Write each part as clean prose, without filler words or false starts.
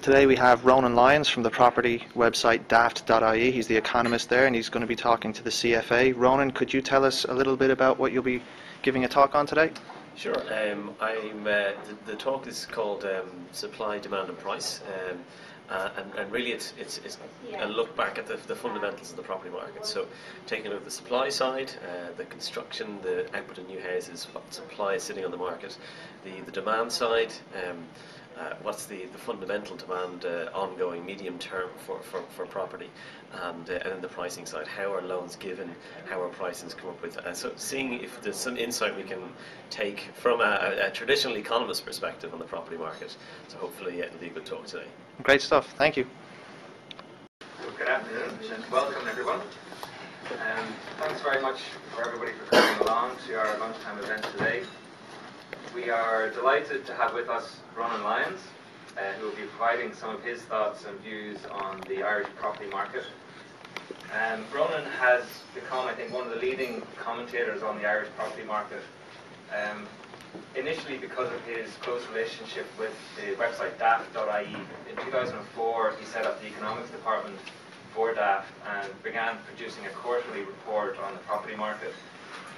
Today we have Ronan Lyons from the property website daft.ie. He's the economist there, and he's going to be talking to the CFA. Ronan, could you tell us a little bit about what you'll be giving a talk on today? Sure. The talk is called Supply, Demand and Price, and really it's a look back at the fundamentals of the property market. So taking a look at the supply side, the construction, the output of new houses, what supply is sitting on the market, the demand side, what's the fundamental demand ongoing medium term for property, and then the pricing side, how are loans given, how are pricings come up with, so seeing if there's some insight we can take from a traditional economist perspective on the property market. So hopefully it'll be a good talk today. Great stuff, thank you. Good afternoon and welcome everyone. Thanks very much for everybody for coming along to our lunchtime event today. We are delighted to have with us Ronan Lyons, who will be providing some of his thoughts and views on the Irish property market. Ronan has become, I think, one of the leading commentators on the Irish property market, initially because of his close relationship with the website daft.ie. In 2004, he set up the economics department for Daft and began producing a quarterly report on the property market.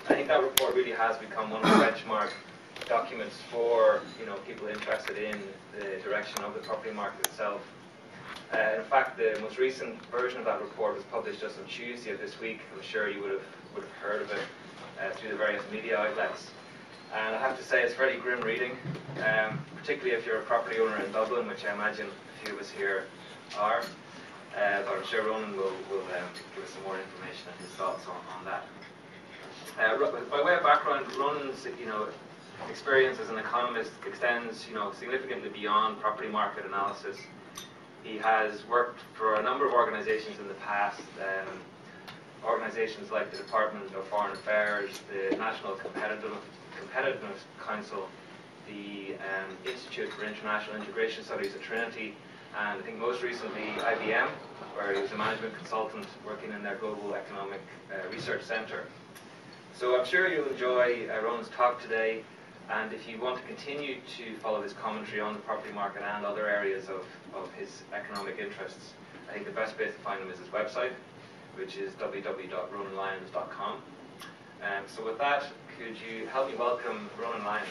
I think that report really has become one of the benchmark documents for people interested in the direction of the property market itself. In fact, the most recent version of that report was published just on Tuesday of this week. I'm sure you would have heard of it through the various media outlets. And I have to say it's very grim reading, particularly if you're a property owner in Dublin, which I imagine a few of us here are. But I'm sure Ronan will give us some more information and his thoughts on that. By way of background, Ronan's experience as an economist extends significantly beyond property market analysis. He has worked for a number of organisations in the past, organisations like the Department of Foreign Affairs, the National Competitiveness Council, the Institute for International Integration Studies at Trinity, and I think most recently IBM, where he was a management consultant working in their Global Economic Research Centre. So I'm sure you'll enjoy Ronan's talk today, and if you want to continue to follow his commentary on the property market and other areas of his economic interests, I think the best place to find him is his website, which is www.ronanlyons.com. So with that, could you help me welcome Ronan Lyons?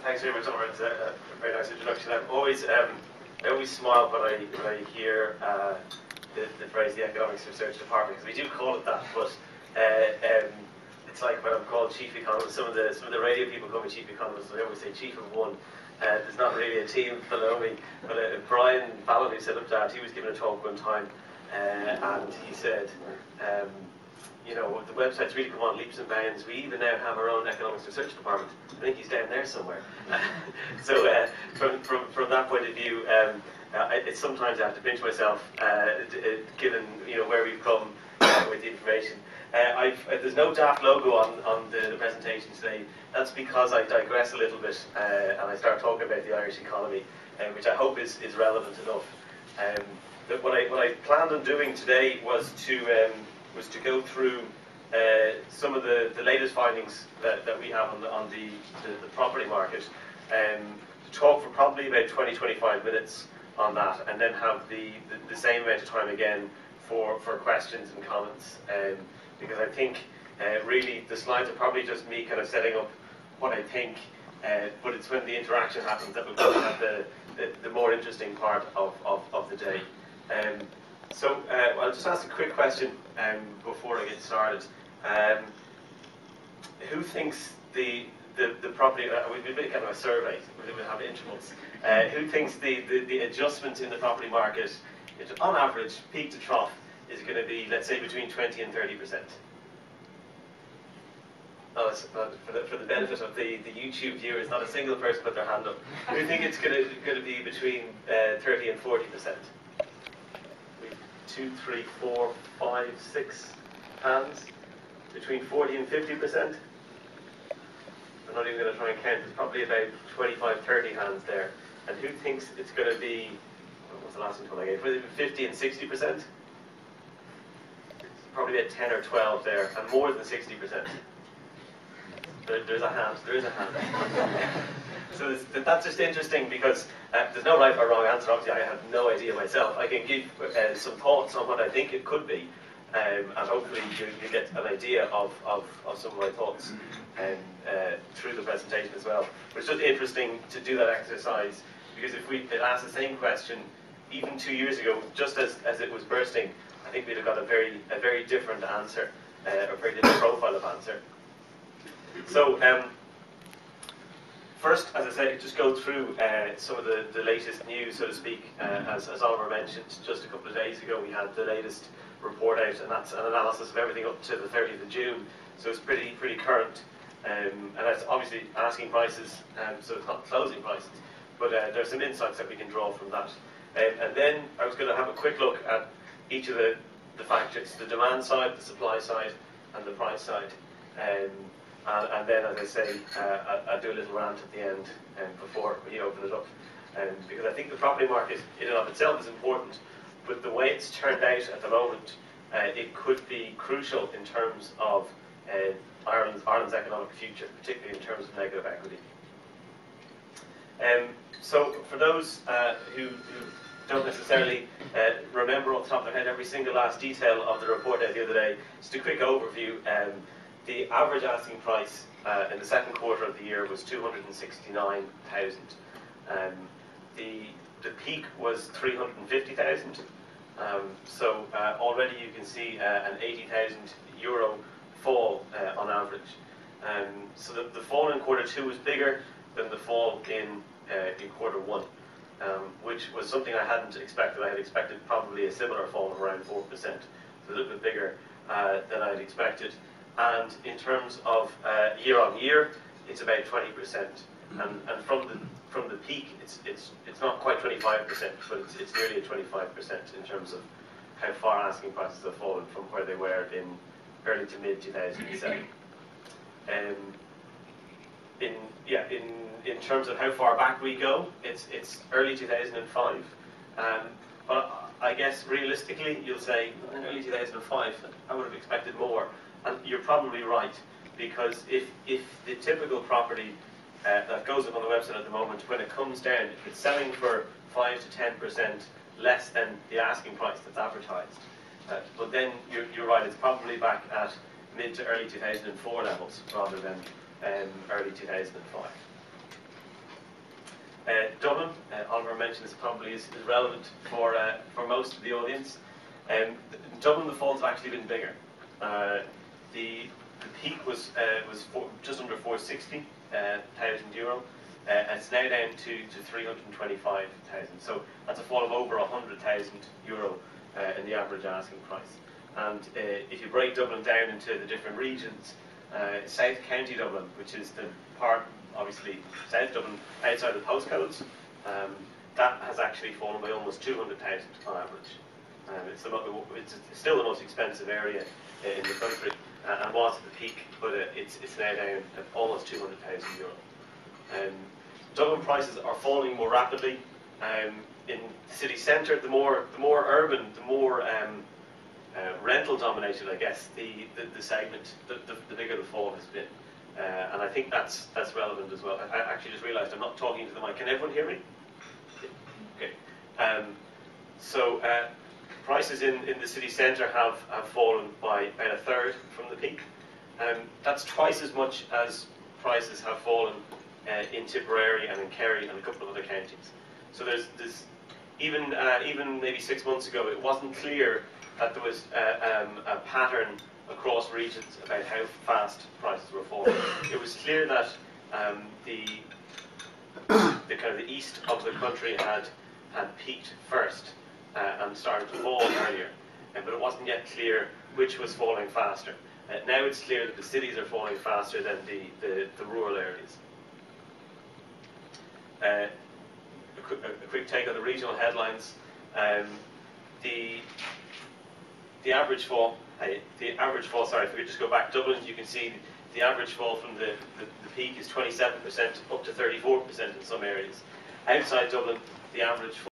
Thanks very much, Oliver. It's a very nice introduction. I always smile when I hear the phrase the Economics Research Department, because we do call it that, but it's like when I'm called Chief Economist. Some of the radio people call me Chief Economist, and I always say Chief of One. There's not really a team below me, but Brian Fallon, who set up that, he was giving a talk one time, and he said, the website's really come on leaps and bounds. We even now have our own Economics Research Department. I think he's down there somewhere. So from that point of view, it's sometimes I have to pinch myself, given where we've come with the information. There's no Daft logo on the presentation today. That's because I digress a little bit and I start talking about the Irish economy, which I hope is relevant enough. But what I planned on doing today was to go through some of the latest findings that we have on the property market, to talk for probably about 20-25 minutes on that, and then have the same amount of time again for questions and comments, because I think really the slides are probably just me kind of setting up what I think, but it's when the interaction happens that we'll probably have the more interesting part of the day. So I'll just ask a quick question before I get started. Who thinks the property, we'll make kind of a survey, we'll have intervals. Who thinks the adjustment in the property market, on average, peak to trough, is going to be, let's say, between 20 and 30%? Oh, for the benefit of the YouTube viewers, not a single person put their hand up. Who think it's going to be between 30 and 40%? 2, 3, 4, 5, 6 hands. Between 40 and 50%. I'm not even going to try and count. There's probably about 25, 30 hands there. And who thinks it's going to be, what was the last one I gave? 50 and 60%? Probably about 10 or 12 there, and more than 60%. There's a hand. There is a hand. So that's just interesting because there's no right or wrong answer. Obviously, I have no idea myself. I can give some thoughts on what I think it could be, and hopefully you get an idea of some of my thoughts through the presentation as well. But it's just interesting to do that exercise because if we had asked the same question even 2 years ago, just as it was bursting, I think we'd have got a very different answer, a very different profile of answer. So first, as I said, just go through some of the latest news, so to speak. As Oliver mentioned, just a couple of days ago, we had the latest report out, and that's an analysis of everything up to the 30th of June. So it's pretty current, and that's obviously asking prices, so it's not closing prices. But there's some insights that we can draw from that. And then I was going to have a quick look at each of the factors: the demand side, the supply side, and the price side. And then, as I say, I'll do a little rant at the end before we open it up. Because I think the property market in and of itself is important, but the way it's turned out at the moment, it could be crucial in terms of Ireland's economic future, particularly in terms of negative equity. So for those who don't necessarily remember off the top of their head every single last detail of the report out the other day, just a quick overview. The average asking price in the second quarter of the year was 269,000. The peak was 350,000. So already you can see an 80,000 euro fall on average. So the fall in quarter two was bigger than the fall in quarter one, which was something I hadn't expected. I had expected probably a similar fall of around 4%, so a little bit bigger than I had expected. And in terms of year on year, it's about 20%. And from the peak, it's not quite 25%, but it's nearly 25% in terms of how far asking prices have fallen from where they were in early to mid 2007. In terms of how far back we go, it's early 2005. But I guess realistically, you'll say in early 2005, I would have expected more. And you're probably right, because if the typical property that goes up on the website at the moment, when it comes down, if it's selling for 5 to 10% less than the asking price that's advertised, but then you're right, it's probably back at mid to early 2004 levels rather than early 2005. Dublin, Oliver mentioned this probably is relevant for most of the audience. Dublin, the falls have actually been bigger. The peak was just under 460,000 euro. It's now down to 325,000. So that's a fall of over 100,000 euro in the average asking price. And if you break Dublin down into the different regions, South County Dublin, which is the part, obviously, South Dublin outside the postcodes, that has actually fallen by almost 200,000 on average. It's still the most expensive area in the country, and was at the peak, but it's now down at almost 200,000 euro. Dublin prices are falling more rapidly. In the city centre, the more urban, the more rental dominated, I guess, the segment, the bigger the fall has been. And I think that's relevant as well. I actually just realised I'm not talking to the mic. Can everyone hear me? Okay. So prices in the city centre have fallen by about a third from the peak. That's twice as much as prices have fallen in Tipperary and in Kerry and a couple of other counties. So there's even maybe 6 months ago, it wasn't clear that there was a pattern across regions about how fast prices were falling. It was clear that the kind of the east of the country had peaked first and started to fall earlier, but it wasn't yet clear which was falling faster. Now it's clear that the cities are falling faster than the rural areas. A quick take on the regional headlines. The average fall. Sorry, if we could just go back. Dublin, you can see the average fall from the peak is 27% up to 34% in some areas. Outside Dublin, the average fall